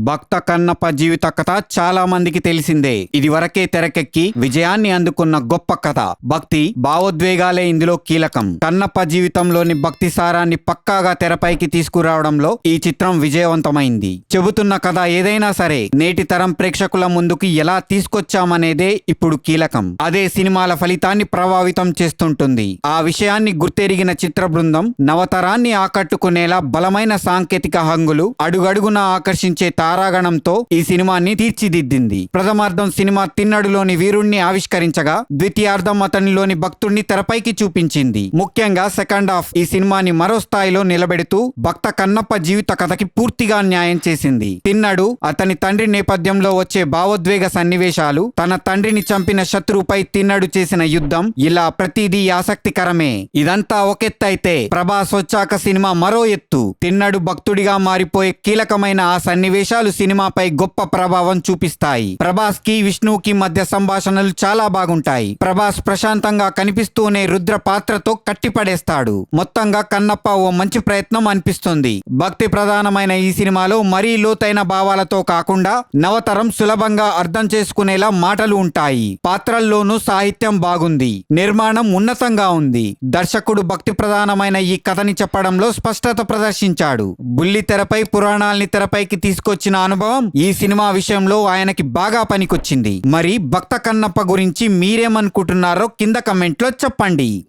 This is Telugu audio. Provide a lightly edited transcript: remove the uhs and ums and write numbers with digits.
భక్త కన్నప్ప జీవిత కథ చాలా మందికి తెలిసిందే. ఇదివరకే తెరకెక్కి విజయాన్ని అందుకున్న గొప్ప కథ. భక్తి భావోద్వేగాలే ఇందులో కీలకం. కన్నప్ప జీవితంలోని భక్తి సారాన్ని పక్కాగా తెరపైకి తీసుకురావడంలో ఈ చిత్రం విజయవంతమైంది. చెబుతున్న కథ ఏదైనా సరే నేటి తరం ప్రేక్షకుల ముందుకు ఎలా తీసుకొచ్చామనేదే ఇప్పుడు కీలకం. అదే సినిమాల ఫలితాన్ని ప్రభావితం చేస్తుంటుంది. ఆ విషయాన్ని గుర్తెరిగిన చిత్ర బృందం నవతరాన్ని ఆకట్టుకునేలా బలమైన సాంకేతిక హంగులు, అడుగడుగున ఆకర్షించే తారాగణంతో ఈ సినిమాని తీర్చిదిద్దింది. ప్రథమార్థం సినిమా తిన్నడులోని వీరుణ్ణి ఆవిష్కరించగా, ద్వితీయార్థం అతనిలోని భక్తుణ్ణి తెరపైకి చూపించింది. ముఖ్యంగా సెకండ్ హాఫ్ ఈ సినిమాని మరో స్థాయిలో నిలబెడుతూ భక్త కన్నప్ప జీవిత కథకి పూర్తిగా న్యాయం చేసింది. తిన్నడు, అతని తండ్రి నేపథ్యంలో వచ్చే భావోద్వేగ సన్నివేశాలు, తన తండ్రిని చంపిన శత్రువుపై తిన్నడు చేసిన యుద్ధం, ఇలా ప్రతిదీ ఆసక్తికరమే. ఇదంతా ఒకెత్తైతే ప్రభాస్ వచ్చాక సినిమా మరో ఎత్తు. తిన్నడు భక్తుడిగా మారిపోయే కీలకమైన ఆ సన్నివేశాలు సినిమాపై గొప్ప ప్రభావం చూపిస్తాయి. ప్రభాస్ కి విష్ణుకి మధ్య సంభాషణలు చాలా బాగుంటాయి. ప్రభాస్ ప్రశాంతంగా కనిపిస్తూనే రుద్ర పాత్రతో కట్టిపడేస్తాడు. మొత్తంగా కన్నప్ప ఓ మంచి ప్రయత్నం అనిపిస్తుంది. భక్తి ప్రధానమైన ఈ సినిమాలో మరీ లోతైన భావాలతో కాకుండా నవతరం సులభంగా అర్థం చేసుకునేలా మాటలు ఉంటాయి. పాత్రల్లోనూ సాహిత్యం బాగుంది. నిర్మాణం ఉన్నతంగా ఉంది. దర్శకుడు భక్తి ప్రధానమైన ఈ కథని చెప్పడంలో స్పష్టత ప్రదర్శించాడు. బుల్లి తెరపై పురాణాల్ని తెరపైకి తీసుకొచ్చిన అనుభవం ఈ సినిమా విషయంలో ఆయనకి బాగా పనికొచ్చింది. మరి భక్త కన్నప్ప గురించి మీరేమనుకుంటున్నారో కింద కమెంట్లో చెప్పండి.